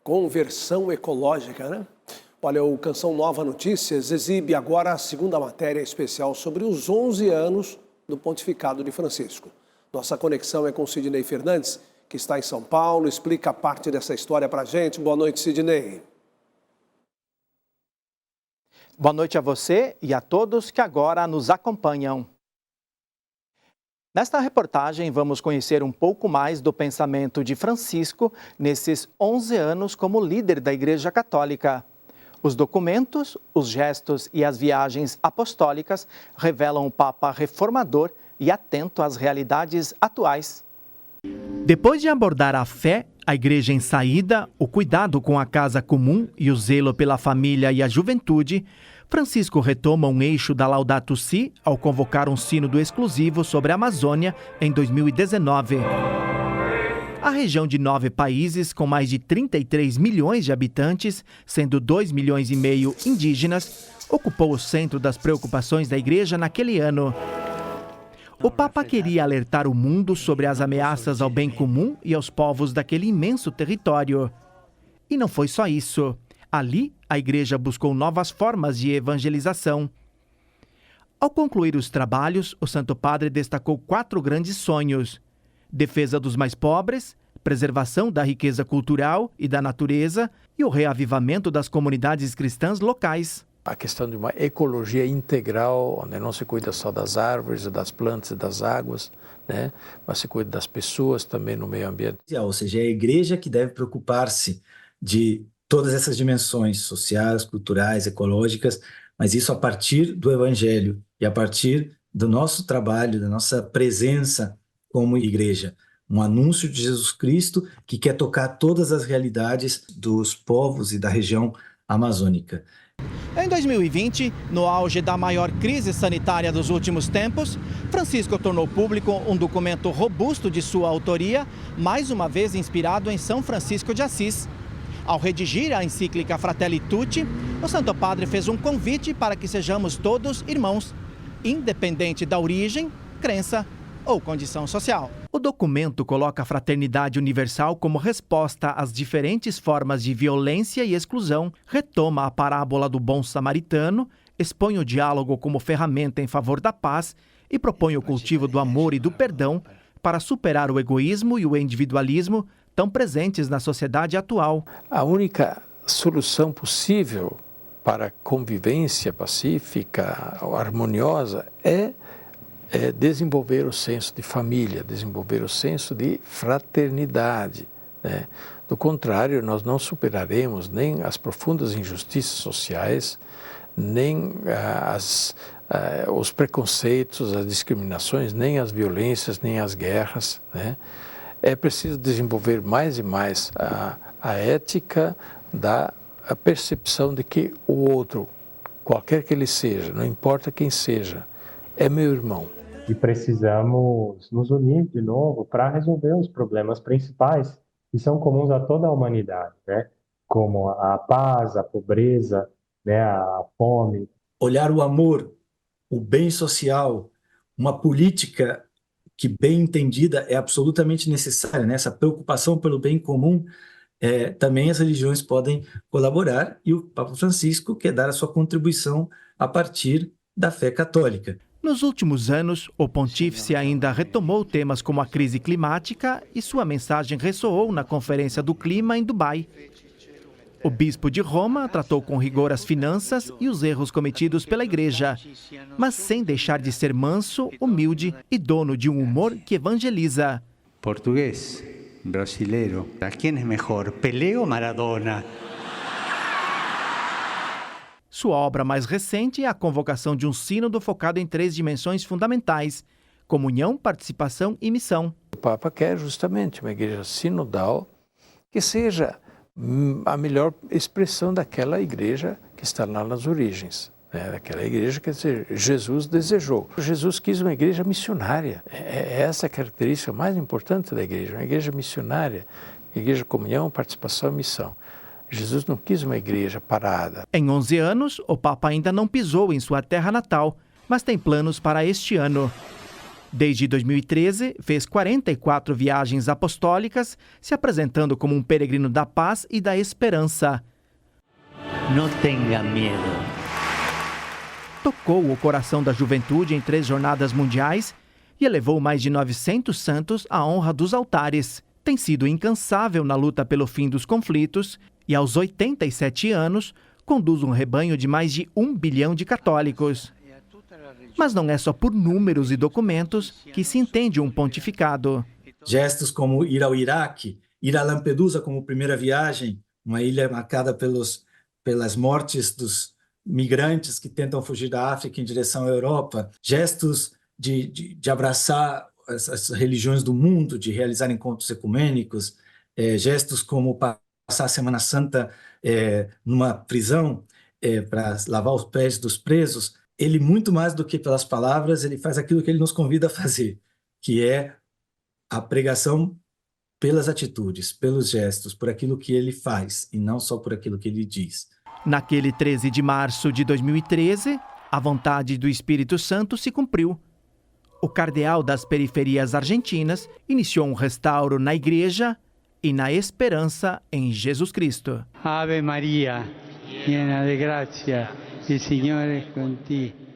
Conversão ecológica, né? Olha, o Canção Nova Notícias exibe agora a segunda matéria especial sobre os 11 anos do pontificado de Francisco. Nossa conexão é com Sidney Fernandes, que está em São Paulo, explica parte dessa história para a gente. Boa noite, Sidney. Boa noite a você e a todos que agora nos acompanham. Nesta reportagem, vamos conhecer um pouco mais do pensamento de Francisco nesses 11 anos como líder da Igreja Católica. Os documentos, os gestos e as viagens apostólicas revelam o Papa reformador e atento às realidades atuais. Depois de abordar a fé, a Igreja em saída, o cuidado com a casa comum e o zelo pela família e a juventude, Francisco retoma um eixo da Laudato Si ao convocar um sínodo exclusivo sobre a Amazônia em 2019. A região de 9 países, com mais de 33 milhões de habitantes, sendo 2,5 milhões indígenas, ocupou o centro das preocupações da Igreja naquele ano. O Papa queria alertar o mundo sobre as ameaças ao bem comum e aos povos daquele imenso território. E não foi só isso. Ali, a Igreja buscou novas formas de evangelização. Ao concluir os trabalhos, o Santo Padre destacou 4 grandes sonhos: defesa dos mais pobres, preservação da riqueza cultural e da natureza e o reavivamento das comunidades cristãs locais. A questão de uma ecologia integral, onde não se cuida só das árvores, das plantas e das águas, né? Mas se cuida das pessoas também no meio ambiente. Ou seja, é a Igreja que deve preocupar-se de todas essas dimensões sociais, culturais, ecológicas, mas isso a partir do Evangelho e a partir do nosso trabalho, da nossa presença como Igreja. Um anúncio de Jesus Cristo que quer tocar todas as realidades dos povos e da região amazônica. Em 2020, no auge da maior crise sanitária dos últimos tempos, Francisco tornou público um documento robusto de sua autoria, mais uma vez inspirado em São Francisco de Assis. Ao redigir a encíclica Fratelli Tutti, o Santo Padre fez um convite para que sejamos todos irmãos, independente da origem, crença ou condição social. O documento coloca a fraternidade universal como resposta às diferentes formas de violência e exclusão, retoma a parábola do bom samaritano, expõe o diálogo como ferramenta em favor da paz e propõe o cultivo do amor e do perdão para superar o egoísmo e o individualismo tão presentes na sociedade atual. A única solução possível para a convivência pacífica, harmoniosa, é desenvolver o senso de família, desenvolver o senso de fraternidade, né? Do contrário, nós não superaremos nem as profundas injustiças sociais, nem os preconceitos, as discriminações, nem as violências, nem as guerras, né? É preciso desenvolver mais e mais a ética da percepção de que o outro, qualquer que ele seja, não importa quem seja, é meu irmão. E precisamos nos unir de novo para resolver os problemas principais que são comuns a toda a humanidade, né? Como a paz, a pobreza, né? A fome. Olhar o amor, o bem social, uma política que bem entendida é absolutamente necessária, né? Essa preocupação pelo bem comum, também as religiões podem colaborar e o Papa Francisco quer dar a sua contribuição a partir da fé católica. Nos últimos anos, o pontífice ainda retomou temas como a crise climática e sua mensagem ressoou na Conferência do Clima em Dubai. O bispo de Roma tratou com rigor as finanças e os erros cometidos pela Igreja, mas sem deixar de ser manso, humilde e dono de um humor que evangeliza. Português, brasileiro, quem é melhor, Pelé ou Maradona? Sua obra mais recente é a convocação de um sínodo focado em 3 dimensões fundamentais: comunhão, participação e missão. O Papa quer justamente uma igreja sinodal que seja a melhor expressão daquela igreja que está lá nas origens, né? Daquela igreja que Jesus desejou. Jesus quis uma igreja missionária. É essa a característica mais importante da igreja, uma igreja missionária, igreja comunhão, participação e missão. Jesus não quis uma igreja parada. Em 11 anos, o Papa ainda não pisou em sua terra natal, mas tem planos para este ano. Desde 2013, fez 44 viagens apostólicas, se apresentando como um peregrino da paz e da esperança. No tenga miedo. Tocou o coração da juventude em 3 jornadas mundiais e elevou mais de 900 santos à honra dos altares. Tem sido incansável na luta pelo fim dos conflitos e, aos 87 anos, conduz um rebanho de mais de 1 bilhão de católicos. Mas não é só por números e documentos que se entende um pontificado. Gestos como ir ao Iraque, ir a Lampedusa como primeira viagem, uma ilha marcada pelas mortes dos migrantes que tentam fugir da África em direção à Europa, gestos de abraçar as religiões do mundo, de realizar encontros ecumênicos, gestos como passar a Semana Santa numa prisão para lavar os pés dos presos. Ele, muito mais do que pelas palavras, ele faz aquilo que ele nos convida a fazer, que é a pregação pelas atitudes, pelos gestos, por aquilo que ele faz, e não só por aquilo que ele diz. Naquele 13 de março de 2013, a vontade do Espírito Santo se cumpriu. O cardeal das periferias argentinas iniciou um restauro na igreja e na esperança em Jesus Cristo. Ave Maria, llena de gracia, el Señor es contigo.